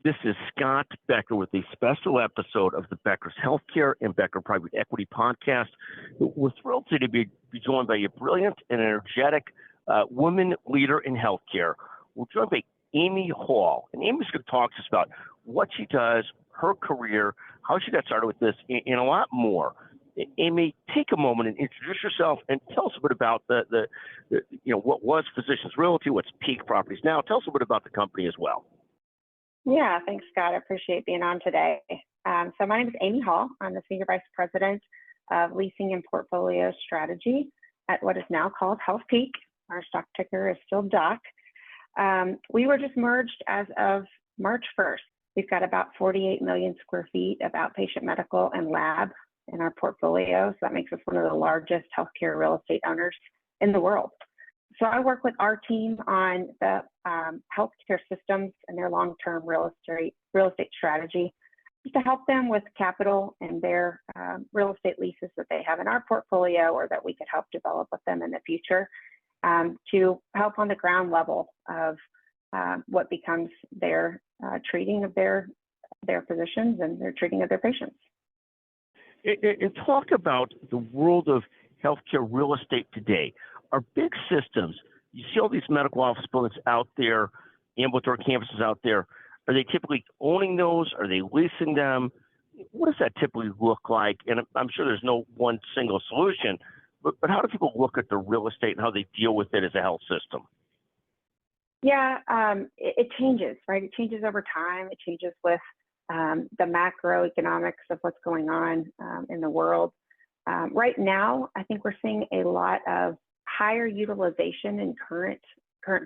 This is Scott Becker with a special episode of the Becker's Healthcare and Becker Private Equity podcast. We're thrilled today to be joined by a brilliant and energetic woman leader in healthcare. We're joined by Amy Hall, and Amy's going to talk to us about what she does, her career, how she got started with this, and a lot more. Amy, take a moment and introduce yourself and tell us a bit about the what was Physicians Realty, what's Peak Properties now. Tell us a bit about the company as well. Yeah, thanks, Scott. I appreciate being on today. So my name is Amy Hall. I'm the Senior Vice President of Leasing and Portfolio Strategy at what is now called Healthpeak. Our stock ticker is still DOC. We were just merged as of March 1st. We've got about 48 million square feet of outpatient medical and lab in our portfolio. So that makes us one of the largest healthcare real estate owners in the world. So I work with our team on the healthcare systems and their long-term real estate strategy, just to help them with capital and their real estate leases that they have in our portfolio or that we could help develop with them in the future, to help on the ground level of what becomes their treating of their physicians and their treating of their patients. And talk about the world of healthcare real estate today. Our big systems, you see all these medical office buildings out there, ambulatory campuses out there. Are they typically owning those? Are they leasing them? What does that typically look like? And I'm sure there's no one single solution, but how do people look at the real estate and how they deal with it as a health system? Yeah, it changes, right? It changes over time. It changes with the macroeconomics of what's going on in the world. Right now, I think we're seeing a lot of higher utilization in current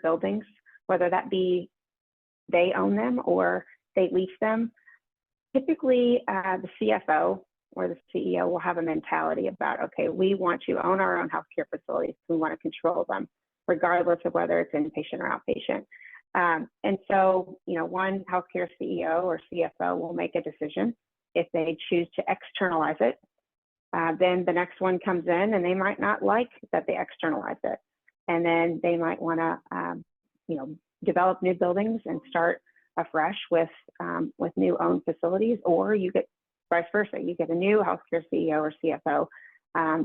buildings, whether that be they own them or they lease them. Typically, the CFO or the CEO will have a mentality about, okay, we want to own our own healthcare facilities. We want to control them, regardless of whether it's inpatient or outpatient. And so, one healthcare CEO or CFO will make a decision. If they choose to externalize it, then the next one comes in and they might not like that they externalize it. And then they might want to, develop new buildings and start afresh with new owned facilities, or you get vice versa. You get a new healthcare CEO or CFO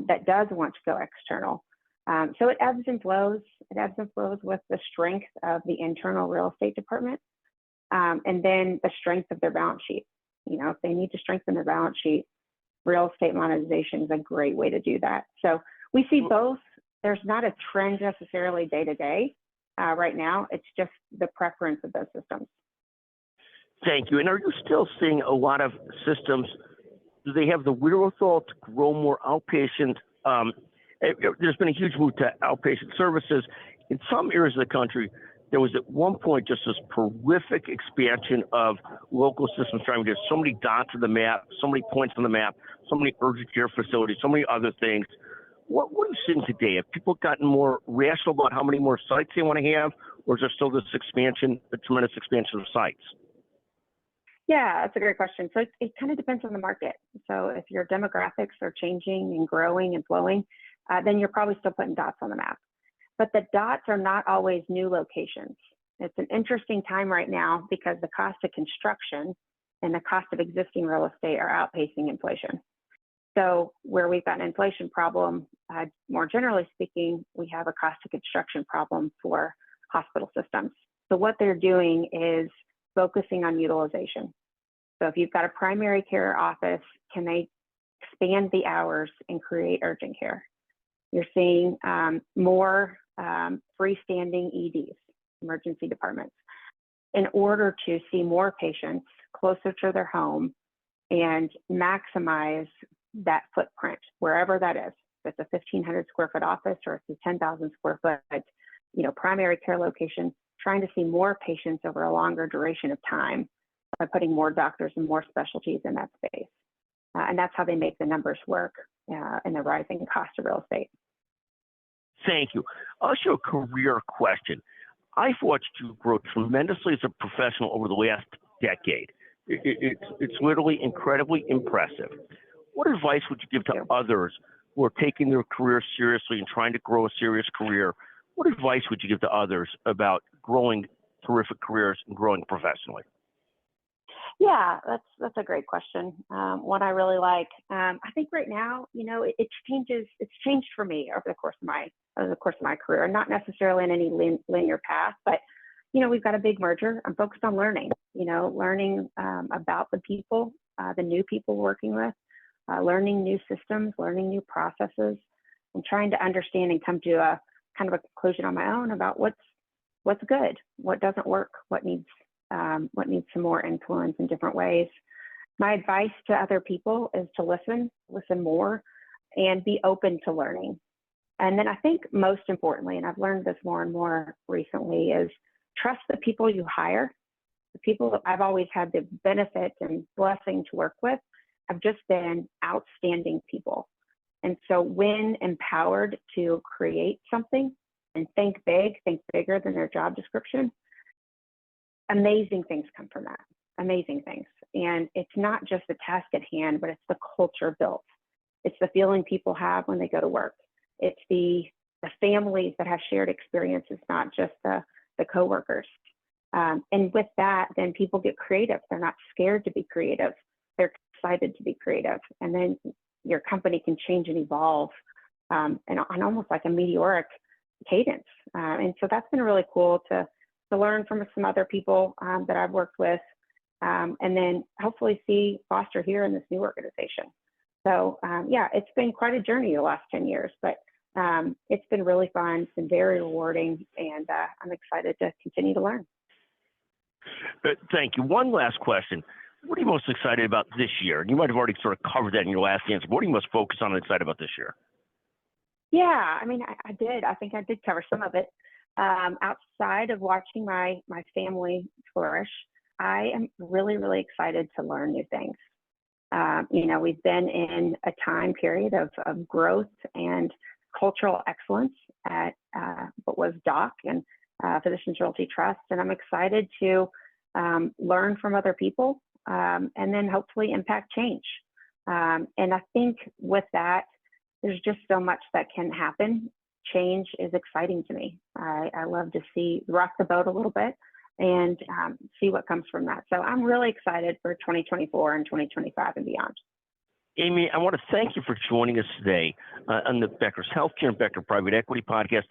that does want to go external. So it ebbs and flows. It ebbs and flows with the strength of the internal real estate department, and then the strength of their balance sheet. If they need to strengthen their balance sheet, real estate monetization is a great way to do that. So we see both. There's not a trend necessarily day to day right now. It's just the preference of those systems. Thank you. And are you still seeing a lot of systems? Do they have the wherewithal to grow more outpatient? There's been a huge move to outpatient services. In some areas of the country, there was at one point just this prolific expansion of local systems trying to get so many dots on the map, so many points on the map, so many urgent care facilities, so many other things. What are you seeing today? Have people gotten more rational about how many more sites they want to have, or is there still this expansion, a tremendous expansion of sites? Yeah, that's a great question. So it kind of depends on the market. So if your demographics are changing and growing and flowing, then you're probably still putting dots on the map. But the dots are not always new locations. It's an interesting time right now because the cost of construction and the cost of existing real estate are outpacing inflation. So where we've got an inflation problem, more generally speaking, we have a cost of construction problem for hospital systems. So what they're doing is focusing on utilization. So if you've got a primary care office, can they expand the hours and create urgent care? You're seeing more freestanding EDs, emergency departments, in order to see more patients closer to their home and maximize that footprint, wherever that is. If it's a 1,500 square foot office or it's a 10,000 square foot, primary care location, trying to see more patients over a longer duration of time by putting more doctors and more specialties in that space. And that's how they make the numbers work in the rising cost of real estate. Thank you. I'll ask you a career question. I've watched you grow tremendously as a professional over the last decade. It's literally incredibly impressive. What advice would you give to others who are taking their career seriously and trying to grow a serious career? What advice would you give to others about growing terrific careers and growing professionally? Yeah, that's a great question. What I really like, I think right now, it changes. It's changed for me over the course of my career, not necessarily in any linear path, but we've got a big merger. I'm focused on learning. Learning about the people, the new people working with, learning new systems, learning new processes, and trying to understand and come to a kind of a conclusion on my own about what's good, what doesn't work, what needs some more influence in different ways. My advice to other people is to listen more, and be open to learning. And then I think most importantly, and I've learned this more and more recently, is trust the people you hire. The people that I've always had the benefit and blessing to work with have just been outstanding people. And so when empowered to create something and think bigger than their job description, amazing things come from that, amazing things. And it's not just the task at hand, but it's the culture built. It's the feeling people have when they go to work. It's the families that have shared experiences, not just the coworkers. And with that, then people get creative. They're not scared to be creative. They're excited to be creative. And then your company can change and evolve and on almost like a meteoric cadence. And so that's been really cool to learn from some other people that I've worked with, and then hopefully see foster here in this new organization. So yeah, it's been quite a journey the last 10 years, but it's been really fun. It's been very rewarding, and I'm excited to continue to learn. Thank you. One last question. What are you most excited about this year? You might have already sort of covered that in your last answer. What are you most focused on and excited about this year? Yeah, I mean, I did. I think I did cover some of it. Outside of watching my family flourish, I am really, really excited to learn new things. We've been in a time period of growth and cultural excellence at what was DOC and Physicians Realty Trust, and I'm excited to learn from other people and then hopefully impact change. And I think with that, there's just so much that can happen. Change is exciting to me. I love to rock the boat a little bit and see what comes from that. So I'm really excited for 2024 and 2025 and beyond. Amy, I want to thank you for joining us today on the Becker's Healthcare and Becker Private Equity podcast.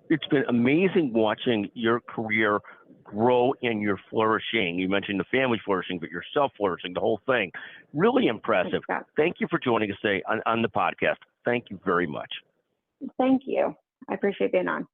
It's been amazing watching your career grow and your flourishing. You mentioned the family flourishing, but yourself flourishing, the whole thing. Really impressive. Thank you for joining us today on the podcast. Thank you very much. Thank you. I appreciate being on.